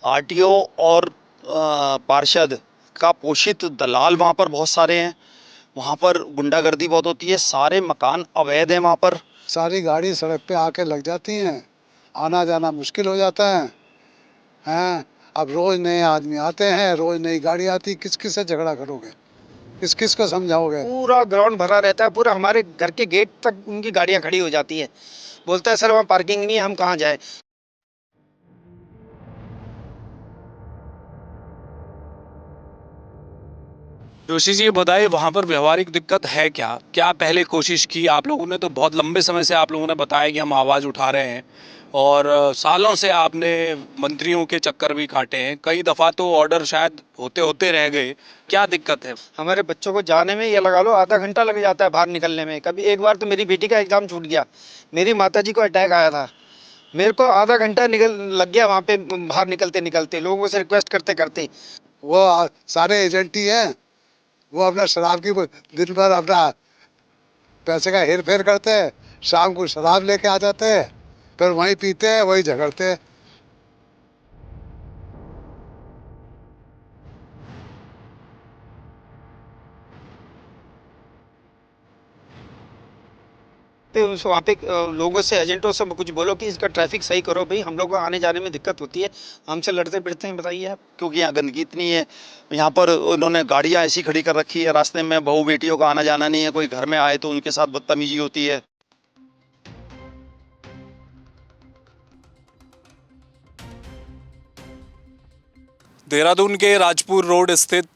RTO और पार्षद का पोषित दलाल वहाँ पर बहुत सारे हैं। वहाँ पर गुंडागर्दी बहुत होती है, सारे मकान अवैध हैं वहाँ पर। सारी गाड़ी सड़क पे आके लग जाती हैं, आना जाना मुश्किल हो जाता है। हैं, अब रोज नए आदमी आते हैं, रोज नई गाड़ी आती, किस किस से झगड़ा करोगे, किस किस को समझाओगे। पूरा ग्राउंड भरा रहता है, पूरा हमारे घर के गेट तक उनकी गाड़ियां खड़ी हो जाती है। बोलता है सर वहाँ पार्किंग नहीं है, हम कहाँ जाए। जोशी जी, ये बताइए वहाँ पर व्यवहारिक दिक्कत है क्या? क्या पहले कोशिश की आप लोगों ने? तो बहुत लंबे समय से आप लोगों ने बताया कि हम आवाज़ उठा रहे हैं और सालों से आपने मंत्रियों के चक्कर भी काटे हैं, कई दफ़ा तो ऑर्डर शायद होते होते रह गए। क्या दिक्कत है? हमारे बच्चों को जाने में ये लगा लो आधा घंटा लग जाता है बाहर निकलने में। कभी एक बार तो मेरी बेटी का एग्जाम छूट गया, मेरी माताजी को अटैक आया था, मेरे को आधा घंटा निकल लग गया वहाँ पे बाहर निकलते निकलते, लोगों से रिक्वेस्ट करते करते। वो सारे एजेंट ही हैं, वो अपना शराब की दिन भर अपना पैसे का हेर फेर करते हैं, शाम को शराब लेके आ जाते हैं, फिर वहीं पीते हैं, वहीं झगड़ते हैं। तो उस वहाँ पे लोगों से, एजेंटों से कुछ बोलो कि इसका ट्रैफिक सही करो भाई, हम लोग को आने जाने में दिक्कत होती है। हमसे लड़ते भिड़ते हैं, बताइए आप। क्योंकि यहाँ गंदगी इतनी है, यहाँ पर उन्होंने गाड़ियाँ ऐसी खड़ी कर रखी है, रास्ते में बहू बेटियों का आना जाना नहीं है, कोई घर में आए तो उनके साथ बदतमीजी होती है। देहरादून के राजपुर रोड स्थित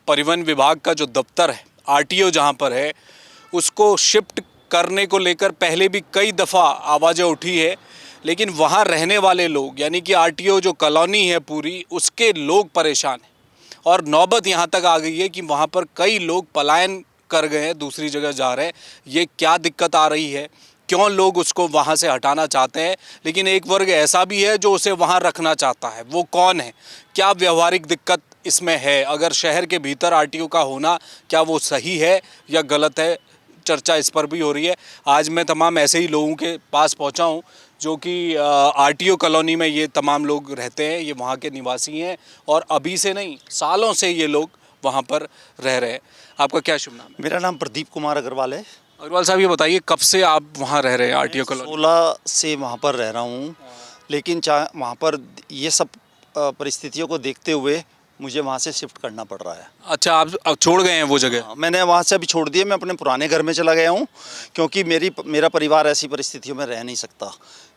परिवहन विभाग का जो दफ्तर है, आरटीओ जहां पर है, उसको शिफ्ट करने को लेकर पहले भी कई दफ़ा आवाज़ें उठी है, लेकिन वहां रहने वाले लोग, यानी कि आरटीओ जो कॉलोनी है पूरी, उसके लोग परेशान हैं। और नौबत यहाँ तक आ गई है कि वहाँ पर कई लोग पलायन कर गए हैं, दूसरी जगह जा रहे हैं। ये क्या दिक्कत आ रही है, क्यों लोग उसको वहाँ से हटाना चाहते हैं? लेकिन एक वर्ग ऐसा भी है जो उसे वहाँ रखना चाहता है। वो कौन है? क्या व्यवहारिक दिक्कत इसमें है? अगर शहर के भीतर आरटीओ का होना, क्या वो सही है या गलत है? चर्चा इस पर भी हो रही है। आज मैं तमाम ऐसे ही लोगों के पास पहुंचा हूं जो कि आरटीओ कॉलोनी में ये तमाम लोग रहते हैं, ये वहाँ के निवासी हैं और अभी से नहीं, सालों से ये लोग वहाँ पर रह रहे हैं। आपका क्या शुभ नाम है? मेरा नाम प्रदीप कुमार अग्रवाल है। अग्रवाल साहब, ये बताइए कब से आप वहाँ रह रहे हैं आरटीओ कॉलोनी? 16 से वहाँ पर रह रहा हूँ, लेकिन वहाँ पर ये सब परिस्थितियों को देखते हुए मुझे वहाँ से शिफ्ट करना पड़ रहा है। अच्छा, आप अब छोड़ गए हैं वो जगह? हाँ, मैंने वहाँ से अभी छोड़ दिए, मैं अपने पुराने घर में चला गया हूँ, क्योंकि मेरा परिवार ऐसी परिस्थितियों में रह नहीं सकता।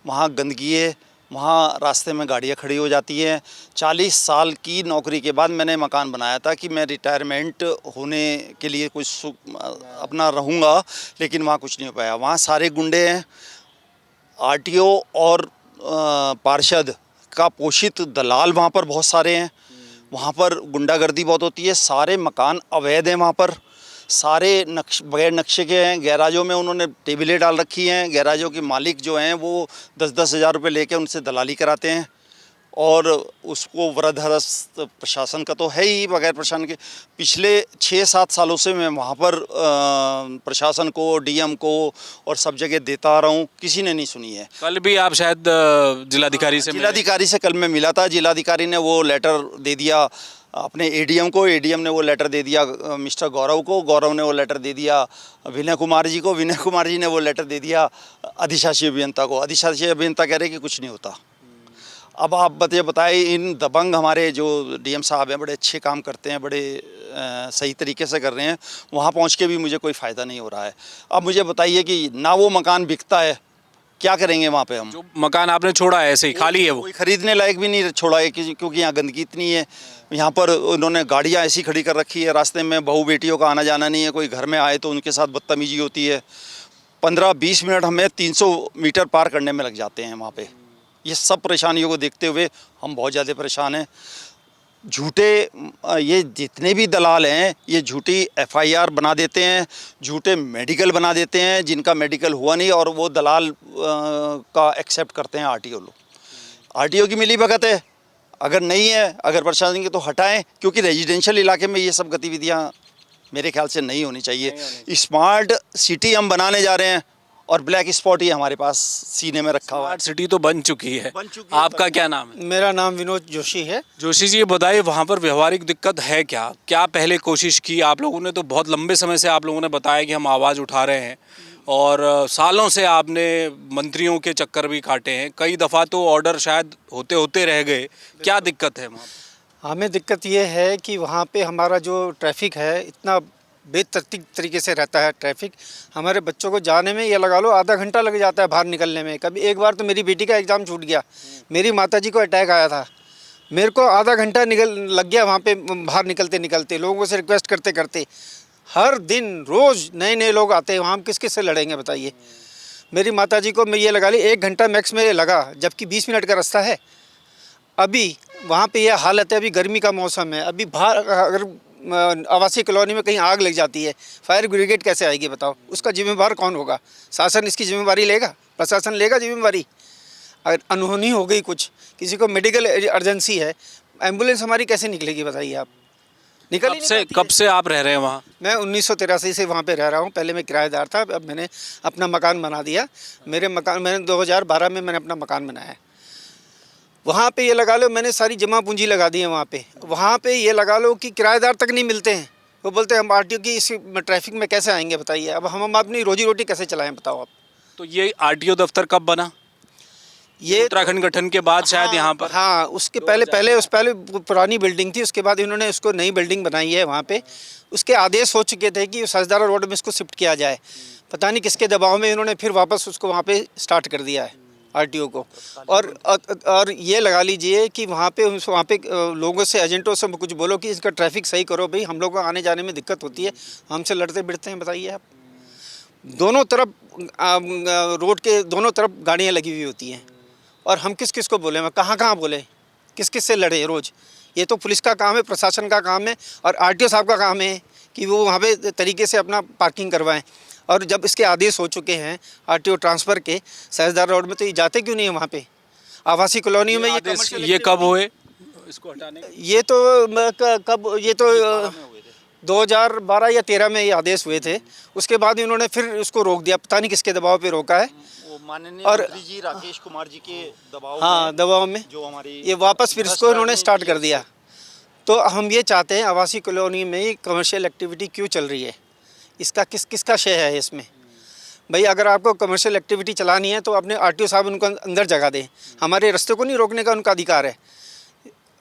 वहाँ गंदगी है, वहाँ रास्ते में गाड़ियाँ खड़ी हो जाती हैं। 40 साल की नौकरी के बाद मैंने मकान बनाया था कि मैं रिटायरमेंट होने के लिए कुछ अपना रहूँगा, लेकिन वहाँ कुछ नहीं हो पाया। वहाँ सारे गुंडे हैं। आरटीओ और पार्षद का पोषित दलाल वहाँ पर बहुत सारे हैं। वहाँ पर गुंडागर्दी बहुत होती है, सारे मकान अवैध हैं वहाँ पर, सारे बगैर नक्शे के हैं। गैराजों में उन्होंने टेबलें डाल रखी हैं। गैराजों के मालिक जो हैं वो 10-10 हज़ार रुपये लेके उनसे दलाली कराते हैं, और उसको वृद्धहस्त प्रशासन का तो है ही, बगैर प्रशासन के पिछले 6-7 सालों से मैं वहाँ पर प्रशासन को, डीएम को और सब जगह देता आ रहा हूँ, किसी ने नहीं सुनी है। कल भी आप शायद जिलाधिकारी से जिलाधिकारी से कल मैं मिला था। जिलाधिकारी ने वो लेटर दे दिया अपने एडीएम को, एडीएम ने वो लेटर दे दिया मिस्टर गौरव को, गौरव ने वो लेटर दे दिया विनय कुमार जी को, विनय कुमार जी ने वो लेटर दे दिया अधिशासी अभियंता को। अधिशासी अभियंता कह रहे कि कुछ नहीं होता। अब आप बताइए, इन दबंग हमारे जो डीएम साहब हैं, बड़े अच्छे काम करते हैं, बड़े सही तरीके से कर रहे हैं, वहाँ पहुँच के भी मुझे कोई फ़ायदा नहीं हो रहा है। अब मुझे बताइए कि ना वो मकान बिकता है, क्या करेंगे वहाँ पे हम? जो मकान आपने छोड़ा है ऐसे ही खाली है, वो कोई ख़रीदने लायक भी नहीं छोड़ा है, क्योंकि यहाँ गंदगी इतनी है। यहाँ पर उन्होंने गाड़ियाँ ऐसी खड़ी कर रखी है, रास्ते में बहू बेटियों का आना जाना नहीं है, कोई घर में आए तो उनके साथ बदतमीजी होती है। 15-20 मिनट हमें 300 मीटर पार करने में लग जाते हैं वहाँ पे। ये सब परेशानियों को देखते हुए हम बहुत ज़्यादा परेशान हैं। झूठे ये जितने भी दलाल हैं, ये झूठी एफआईआर बना देते हैं, झूठे मेडिकल बना देते हैं, जिनका मेडिकल हुआ नहीं, और वो दलाल का एक्सेप्ट करते हैं आरटीओ लोग। आरटीओ की मिलीभगत है। अगर नहीं है, अगर प्रशासन की, तो हटाएं, क्योंकि रेजिडेंशियल इलाके में ये सब गतिविधियाँ मेरे ख्याल से नहीं होनी चाहिए। स्मार्ट सिटी हम बनाने जा रहे हैं, और ब्लैक स्पॉट ही हमारे पास सीने में रखा हुआ है। स्मार्ट सिटी तो बन चुकी है। बन चुकी है। आपका क्या नाम है? मेरा नाम विनोद जोशी है। जोशी जी, ये बताइए वहाँ पर व्यवहारिक दिक्कत है क्या? क्या पहले कोशिश की आप लोगों ने? तो बहुत लंबे समय से आप लोगों ने बताया कि हम आवाज़ उठा रहे हैं और सालों से आपने मंत्रियों के चक्कर भी काटे हैं, कई दफ़ा तो ऑर्डर शायद होते होते रह गए। क्या दिक्कत है वहाँ पर? हमें दिक्कत ये है कि वहाँ पे हमारा जो ट्रैफिक है इतना बेतरतीब तरीके से रहता है ट्रैफिक। हमारे बच्चों को जाने में ये लगा लो आधा घंटा लग जाता है बाहर निकलने में। कभी एक बार तो मेरी बेटी का एग्ज़ाम छूट गया, मेरी माताजी को अटैक आया था, मेरे को आधा घंटा लग गया वहाँ पे बाहर निकलते निकलते, लोगों से रिक्वेस्ट करते करते। हर दिन रोज़ नए नए लोग आते हैं, वहाँ हम किस किस से लड़ेंगे बताइए। मेरी माताजी को मैं ये लगा ली 1 घंटा मैक्स में लगा, जबकि 20 मिनट का रास्ता है। अभी वहाँ पे ये हालत है, अभी गर्मी का मौसम है, अभी बाहर अगर आवासीय कॉलोनी में कहीं आग लग जाती है, फायर ब्रिगेड कैसे आएगी बताओ? उसका जिम्मेवार कौन होगा? शासन इसकी जिम्मेवारी लेगा? प्रशासन लेगा जिम्मेवारी? अगर अनहोनी हो गई, कुछ किसी को मेडिकल अर्जेंसी है, एम्बुलेंस हमारी कैसे निकलेगी बताइए आप? निकल ही नहीं पाती कब है। से आप रह रहे हैं वहाँ? मैं 1983 से वहाँ पे रह रहा हूँ। पहले मैं किराएदार था, अब मैंने अपना मकान बना दिया। मैंने 2012 में मैंने अपना मकान बनाया है। वहाँ पे ये लगा लो मैंने सारी जमा पूंजी लगा दी है वहाँ पे ये लगा लो कि किराएदार तक नहीं मिलते हैं। वो बोलते हैं हम आरटीओ की इस ट्रैफिक में कैसे आएंगे बताइए? अब हम अपनी रोजी रोटी कैसे चलाएं बताओ आप? तो ये आरटीओ दफ्तर कब बना? ये उत्तराखंड गठन के बाद शायद यहाँ पर? हाँ, उसके पहले पुरानी बिल्डिंग थी, उसके बाद इन्होंने उसको नई बिल्डिंग बनाई है वहाँ पे। उसके आदेश हो चुके थे कि सजदारा रोड में इसको शिफ्ट किया जाए, पता नहीं किसके दबाव में इन्होंने फिर वापस उसको वहाँ पे स्टार्ट कर दिया है आरटीओ को। और ये लगा लीजिए कि वहाँ पे लोगों से, एजेंटों से कुछ बोलो कि इसका ट्रैफिक सही करो भाई, हम लोग को आने जाने में दिक्कत होती है, हमसे लड़ते भिड़ते हैं बताइए आप। दोनों तरफ रोड के दोनों तरफ गाड़ियाँ लगी हुई होती हैं और हम किस किस को बोले, मैं कहाँ बोले, किस किस से लड़े रोज़? ये तो पुलिस का काम है, प्रशासन का काम है और आरटीओ साहब का काम है कि वो वहाँ पे तरीके से अपना पार्किंग करवाएं। और जब इसके आदेश हो चुके हैं आरटीओ ट्रांसफ़र के सहजदार रोड में, तो ये जाते क्यों नहीं है वहाँ पे? आवासीय कॉलोनियों में ये कब हुए इसको हटाने? ये तो 2012 या 13 में ये आदेश हुए थे। उसके बाद इन्होंने फिर उसको रोक दिया, पता नहीं किसके दबाव पे रोका है। वो माननीय और मंत्री जी राकेश कुमार जी के दबाव हाँ, में दबाव में जो हमारी ये वापस फिर इसको इन्होंने स्टार्ट कर दिया। तो हम ये चाहते हैं आवासीय कॉलोनी में कमर्शियल एक्टिविटी क्यों चल रही है, इसका किसका शेय है इसमें? भाई अगर आपको कमर्शियल एक्टिविटी चलानी है तो अपने आरटीओ साहब उनको अंदर जगह दें। हमारे रास्ते को नहीं रोकने का उनका अधिकार है।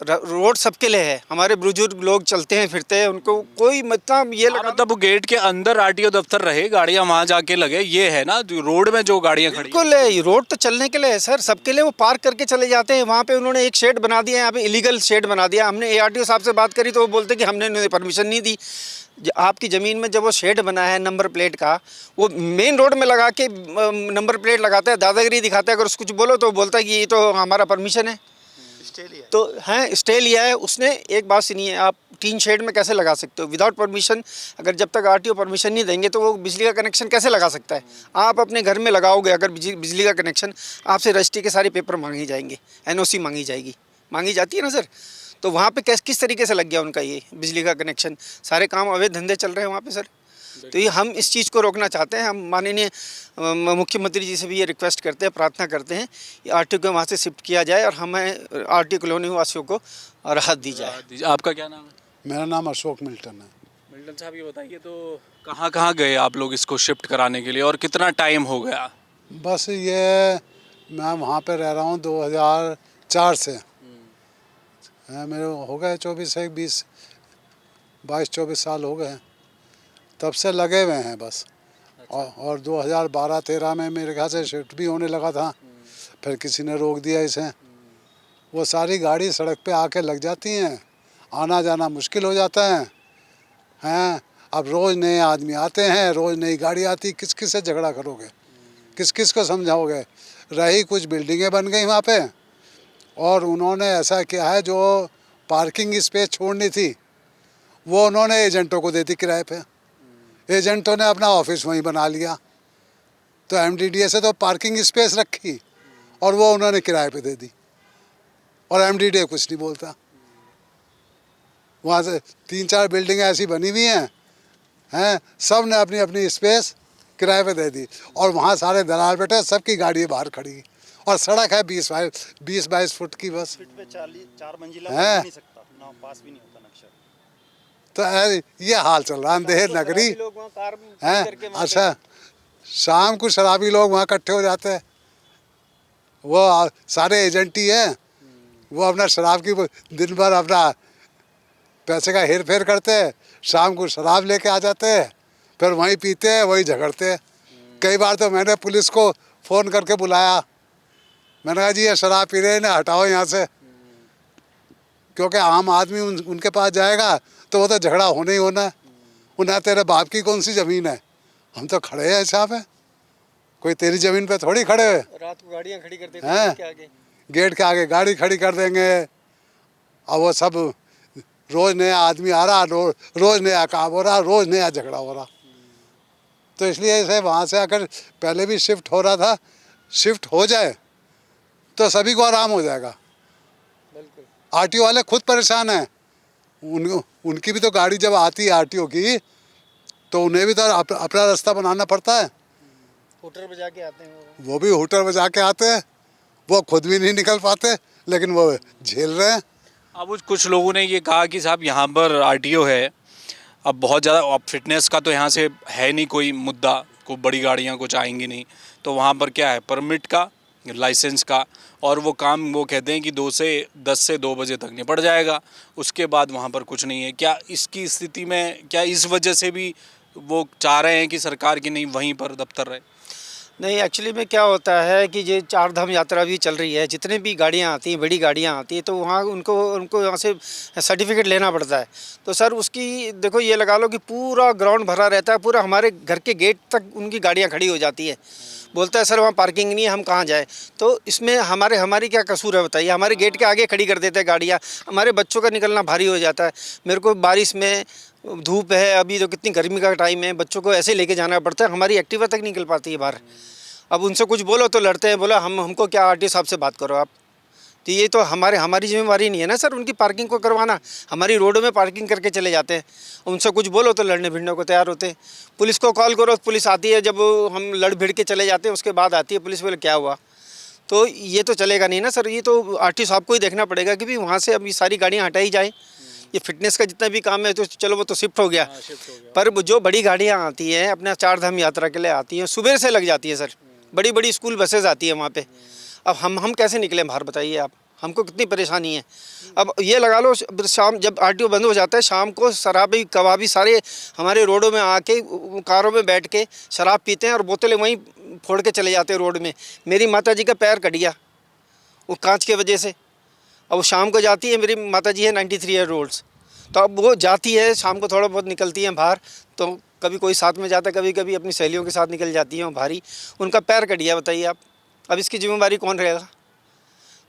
रोड सबके लिए है, हमारे बुजुर्ग लोग चलते हैं फिरते हैं, उनको कोई मतलब ये लगा मतलब गेट के अंदर आरटीओ दफ्तर रहे, गाड़ियां वहां जाके लगे, ये है ना जो रोड में जो गाड़ियां खड़ी? बिल्कुल है, रोड तो चलने के लिए है सर, सबके लिए। वो पार्क करके चले जाते हैं वहाँ पे। उन्होंने एक शेड बना दिया, यहाँ पे इलीगल शेड बना दिया। हमने एआरटीओ साहब से बात करी तो वो बोलते कि हमने परमिशन नहीं दी। आपकी ज़मीन में जब वो शेड बना है नंबर प्लेट का, वो मेन रोड में लगा के नंबर प्लेट लगाता है, दादागिरी दिखाता है। अगर उसको कुछ बोलो तो बोलता है कि ये तो हमारा परमिशन है। तो हैं, स्टे लिया है उसने। एक बात सुनिए, आप टीन शेड में कैसे लगा सकते हो विदाउट परमिशन? अगर जब तक आरटीओ परमिशन नहीं देंगे तो वो बिजली का कनेक्शन कैसे लगा सकता है? आप अपने घर में लगाओगे अगर बिजली का कनेक्शन, आपसे रजिस्ट्री के सारे पेपर मांगे जाएंगे, एनओसी मांगी जाती है ना सर। तो वहाँ पे किस तरीके से लग गया उनका ये बिजली का कनेक्शन? सारे काम अवैध धंधे चल रहे हैं वहाँ पे सर। तो ये हम इस चीज़ को रोकना चाहते हैं। हम माननीय मुख्यमंत्री जी से भी ये रिक्वेस्ट करते हैं, प्रार्थना करते हैं कि आरटीओ को वहाँ से शिफ्ट किया जाए और हमें आरटीओ कॉलोनी वासियों को राहत दी जाए। आपका क्या नाम है? मेरा नाम अशोक मिल्टन है। मिल्टन साहब, ये बताइए तो कहाँ गए आप लोग इसको शिफ्ट कराने के लिए और कितना टाइम हो गया? बस ये मैं वहाँ पे रह रहा हूँ 2004 से। मेरे हो गए 22-24 साल हो गए, तब से लगे हुए हैं बस। और 2012-13 में मेरे ख्याल से शिफ्ट भी होने लगा था, फिर किसी ने रोक दिया इसे। वो सारी गाड़ी सड़क पे आके लग जाती हैं, आना जाना मुश्किल हो जाता है। अब रोज़ नए आदमी आते हैं, रोज़ नई गाड़ी आती, किस किस से झगड़ा करोगे, किस किस को समझाओगे? रही कुछ बिल्डिंगें बन गई वहाँ पे, और उन्होंने ऐसा किया है जो पार्किंग स्पेस छोड़नी थी वो उन्होंने एजेंटों को दे दी किराए पे। एजेंटों ने अपना ऑफिस वहीं बना लिया, तो एमडीडीए से तो पार्किंग स्पेस रखी और वो उन्होंने किराए पे दे दी, और एमडीडीए कुछ नहीं बोलता। वहाँ से 3-4 बिल्डिंगें ऐसी बनी हुई हैं, सब ने अपनी अपनी स्पेस किराए पे दे दी, और वहाँ सारे दलाल बैठे, सबकी गाड़ी बाहर खड़ी, और सड़क है 20-22 फुट की बस। फीट पे 4 मंजिला हैं? बन नहीं सकता ना, पास भी नहीं होता नक्शा। तो ये हाल चल रहा है अंधेर नगरी लोग वहाँ कार है। करके वहाँ अच्छा, शाम को शराबी लोग वहाँ इकट्ठे हो जाते हैं, वो सारे एजेंट ही हैं, वो अपना शराब की दिन भर अपना पैसे का हेर फेर करते हैं, शाम को शराब लेके आ जाते हैं, फिर वहीं पीते हैं, वहीं झगड़ते हैं। कई बार तो मैंने पुलिस को फ़ोन करके बुलाया, मैंने कहा जी ये शराब पी रहे हैं ना, हटाओ यहाँ से, क्योंकि आम आदमी उनके पास जाएगा तो वो तो झगड़ा होना ही होना है। उन्हें तेरे बाप की कौन सी ज़मीन है, हम तो खड़े हैं साहब है, कोई तेरी ज़मीन पे थोड़ी खड़े हुए रात को गाड़ियाँ खड़ी करते थे हैं, के आगे। गेट के आगे गाड़ी खड़ी कर देंगे, और वो सब रोज़ नया आदमी आ रहा, रोज़ नया काम हो रहा, रोज़ नया झगड़ा हो रहा। तो इसलिए इसे वहाँ से आकर पहले भी शिफ्ट हो रहा था, शिफ्ट हो जाए तो सभी को आराम हो जाएगा। बिल्कुल। आरटीओ वाले खुद परेशान हैं, उनकी भी तो गाड़ी जब आती है आरटीओ की, तो उन्हें भी तो अपना रास्ता बनाना पड़ता है। हूटर बजा के आते हैं वो भी हूटर बजा के आते हैं, वो खुद भी नहीं निकल पाते, लेकिन वो झेल रहे हैं। अब कुछ लोगों ने ये कहा कि साहब यहाँ पर आरटीओ है, अब बहुत ज़्यादा, अब फिटनेस का तो यहाँ से है नहीं कोई मुद्दा, कोई बड़ी गाड़ियाँ कुछ आएंगी नहीं, तो वहाँ पर क्या है, परमिट का, लाइसेंस का, और वो काम वो कहते हैं कि 10 से 2 बजे तक निपट जाएगा, उसके बाद वहाँ पर कुछ नहीं है। क्या इसकी स्थिति में, क्या इस वजह से भी वो चाह रहे हैं कि सरकार की नहीं वहीं पर दफ्तर रहे? नहीं, एक्चुअली में क्या होता है कि ये 4 धाम यात्रा भी चल रही है, जितने भी गाड़ियाँ आती हैं, बड़ी गाड़ियाँ आती हैं, तो वहाँ उनको यहाँ से सर्टिफिकेट लेना पड़ता है। तो सर उसकी देखो ये लगा लो कि पूरा ग्राउंड भरा रहता है, पूरा हमारे घर के गेट तक उनकी गाड़ियाँ खड़ी हो जाती है। बोलता है सर वहाँ पार्किंग नहीं है, हम कहाँ जाए। तो इसमें हमारी क्या कसूर है बताइए, हमारे गेट के आगे खड़ी कर देते हैं गाड़ियाँ, हमारे बच्चों का निकलना भारी हो जाता है। मेरे को बारिश में, धूप है, अभी तो कितनी गर्मी का टाइम है, बच्चों को ऐसे लेके जाना पड़ता है, हमारी एक्टिवा तक निकल पाती है बाहर। अब उनसे कुछ बोलो तो लड़ते हैं, बोला हमको क्या, आरटीओ साहब से बात करो आप। तो ये तो हमारी जिम्मेवारी नहीं है ना सर उनकी पार्किंग को करवाना, हमारी रोडों में पार्किंग करके चले जाते हैं। उनसे कुछ बोलो तो लड़ने भिड़ने को तैयार होते हैं। पुलिस को कॉल करो, पुलिस आती है, जब हम लड़ भिड़ के चले जाते हैं उसके बाद आती है पुलिस, बोले क्या हुआ। तो ये तो चलेगा नहीं ना सर, ये तो आरटीओ साहब को ही देखना पड़ेगा कि भाई वहाँ से अभी सारी गाड़ियाँ हटाई जाए। ये फिटनेस का जितना भी काम है तो चलो वो तो शिफ्ट हो गया, पर जो बड़ी गाड़ियाँ आती हैं अपने 4 धाम यात्रा के लिए आती हैं, सुबह से लग जाती है सर, बड़ी बड़ी स्कूल बसेज आती है वहाँ पे। अब हम कैसे निकलें बाहर बताइए आप, हमको कितनी परेशानी है। अब ये लगा लो शाम जब आरटीओ बंद हो जाता है, शाम को शराबी कबाबी सारे हमारे रोडों में आके कारों में बैठ के शराब पीते हैं और बोतलें वहीं फोड़ के चले जाते हैं रोड में। मेरी माताजी का पैर कट गया वो कांच के वजह से। अब वो शाम को जाती है, मेरी माताजी है 93 ईयर ओल्ड्स, तो अब वो जाती है शाम को, थोड़ा बहुत निकलती हैं बाहर, तो कभी कोई साथ में जाता है, कभी कभी अपनी सहेलियों के साथ निकल जाती हैं भारी, उनका पैर कट गया बताइए आप, अब इसकी जिम्मेवारी कौन रहेगा।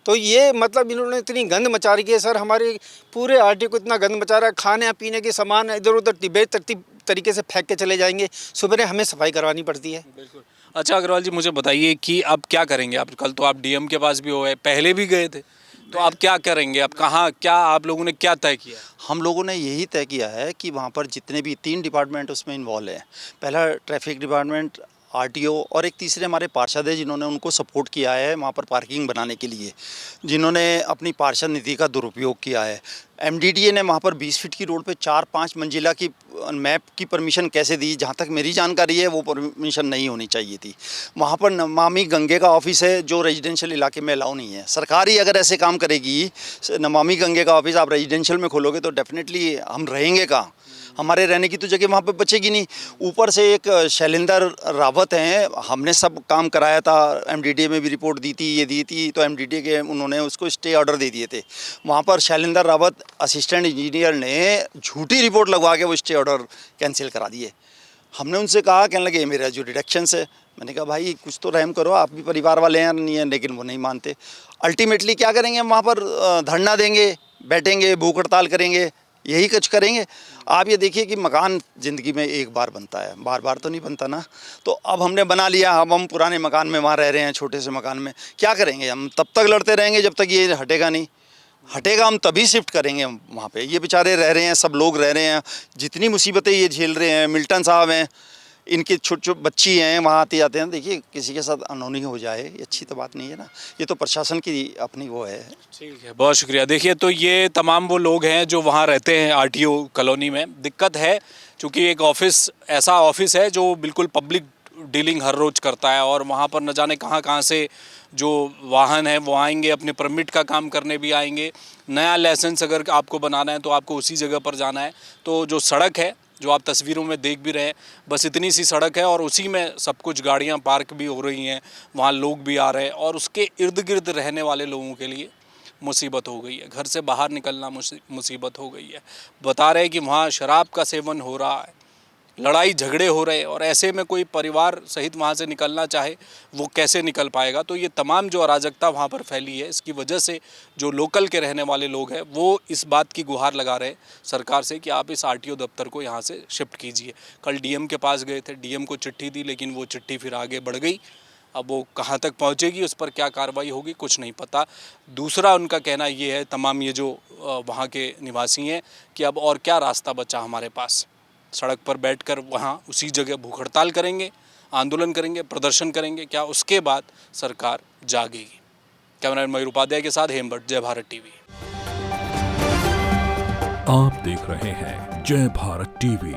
तो ये मतलब इन्होंने इतनी गंद मचा रही है सर, हमारे पूरे आरटीओ को इतना गंद मचा रहा है, खाने पीने के सामान इधर उधर बेतरतीब तरीके से फेंक के चले जाएंगे, सुबह हमें सफाई करवानी पड़ती है। बिल्कुल। अच्छा अग्रवाल जी, मुझे बताइए कि अब क्या करेंगे आप? कल तो आप डीएम के पास भी हो गए, पहले भी गए थे, तो आप क्या करेंगे? आप कहाँ, क्या आप लोगों ने क्या तय किया? हम लोगों ने यही तय किया है कि वहाँ पर जितने भी 3 डिपार्टमेंट उसमें इन्वॉल्व हैं, पहला ट्रैफिक डिपार्टमेंट, आरटीओ, और एक तीसरे हमारे पार्षद हैं जिन्होंने उनको सपोर्ट किया है वहाँ पर पार्किंग बनाने के लिए, जिन्होंने अपनी पार्षद निधि का दुरुपयोग किया है। एमडीडीए ने वहाँ पर 20 फीट की रोड पे 4-5 मंजिला की मैप की परमिशन कैसे दी? जहाँ तक मेरी जानकारी है वो परमिशन नहीं होनी चाहिए थी। वहाँ पर नमामि गंगे का ऑफिस है जो रेजिडेंशियल इलाके में अलाउ नहीं है। सरकार ही अगर ऐसे काम करेगी, नमामि गंगे का ऑफिस आप रेजिडेंशियल में खोलोगे तो डेफिनेटली हम रहेंगे कहाँ? हमारे रहने की तो जगह वहाँ पे बचेगी नहीं। ऊपर से एक शैलेंद्र रावत हैं, हमने सब काम कराया था, एमडीडीए में भी रिपोर्ट दी थी, ये दी थी, तो एमडीडीए के उन्होंने उसको स्टे ऑर्डर दे दिए थे। वहाँ पर शैलेंद्र रावत असिस्टेंट इंजीनियर ने झूठी रिपोर्ट लगवा के वो स्टे ऑर्डर कैंसिल करा दिए। हमने उनसे कहा, कहने लगे मेरा जो डिडक्शंस है। मैंने कहा भाई कुछ तो रहम करो, आप भी परिवार वाले हैं नहीं है, लेकिन वो नहीं मानते। अल्टीमेटली क्या करेंगे, वहाँ पर धरना देंगे, बैठेंगे, भूख हड़ताल करेंगे, यही कुछ करेंगे। आप ये देखिए कि मकान ज़िंदगी में एक बार बनता है, बार बार तो नहीं बनता ना। तो अब हमने बना लिया, अब हम पुराने मकान में वहाँ रह रहे हैं, छोटे से मकान में। क्या करेंगे हम? तब तक लड़ते रहेंगे जब तक ये हटेगा नहीं। हटेगा हम तभी शिफ्ट करेंगे हम वहाँ पे। ये बेचारे रह रहे हैं, सब लोग रह रहे हैं, जितनी मुसीबतें ये झेल रहे हैं। मिल्टन साहब हैं, इनकी छोटे छोटे बच्ची हैं वहाँ आते जाते हैं, देखिए किसी के साथ अनहोनी हो जाए ये अच्छी तो बात नहीं है ना, ये तो प्रशासन की अपनी वो है। ठीक है, बहुत शुक्रिया। देखिए तो ये तमाम वो लोग हैं जो वहाँ रहते हैं आरटीओ कॉलोनी में। दिक्कत है क्योंकि एक ऑफिस ऐसा ऑफिस है जो बिल्कुल पब्लिक डीलिंग हर रोज़ करता है और वहाँ पर न जाने कहाँ कहाँ से जो वाहन है वो आएंगे, अपने परमिट का काम करने भी आएंगे। नया लाइसेंस अगर आपको बनाना है तो आपको उसी जगह पर जाना है। तो जो सड़क है जो आप तस्वीरों में देख भी रहे हैं, बस इतनी सी सड़क है और उसी में सब कुछ गाड़ियाँ पार्क भी हो रही हैं, वहाँ लोग भी आ रहे हैं और उसके इर्द गिर्द रहने वाले लोगों के लिए मुसीबत हो गई है। घर से बाहर निकलना मुसीबत हो गई है। बता रहे हैं कि वहाँ शराब का सेवन हो रहा है, लड़ाई झगड़े हो रहे हैं और ऐसे में कोई परिवार सहित वहाँ से निकलना चाहे वो कैसे निकल पाएगा। तो ये तमाम जो अराजकता वहाँ पर फैली है, इसकी वजह से जो लोकल के रहने वाले लोग हैं वो इस बात की गुहार लगा रहे हैं सरकार से कि आप इस आरटीओ दफ्तर को यहाँ से शिफ्ट कीजिए। कल डीएम के पास गए थे, डीएम को चिट्ठी दी लेकिन वो चिट्ठी फिर आगे बढ़ गई। अब वो कहाँ तक पहुँचेगी, उस पर क्या कार्रवाई होगी, कुछ नहीं पता। दूसरा उनका कहना ये है, तमाम ये जो वहाँ के निवासी हैं, कि अब और क्या रास्ता बचा हमारे पास, सड़क पर बैठकर वहाँ उसी जगह भूख हड़ताल करेंगे, आंदोलन करेंगे, प्रदर्शन करेंगे, क्या उसके बाद सरकार जागेगी। कैमरामैन मयूर उपाध्याय के साथ हेमभट्ट, जय भारत टीवी। आप देख रहे हैं जय भारत टीवी।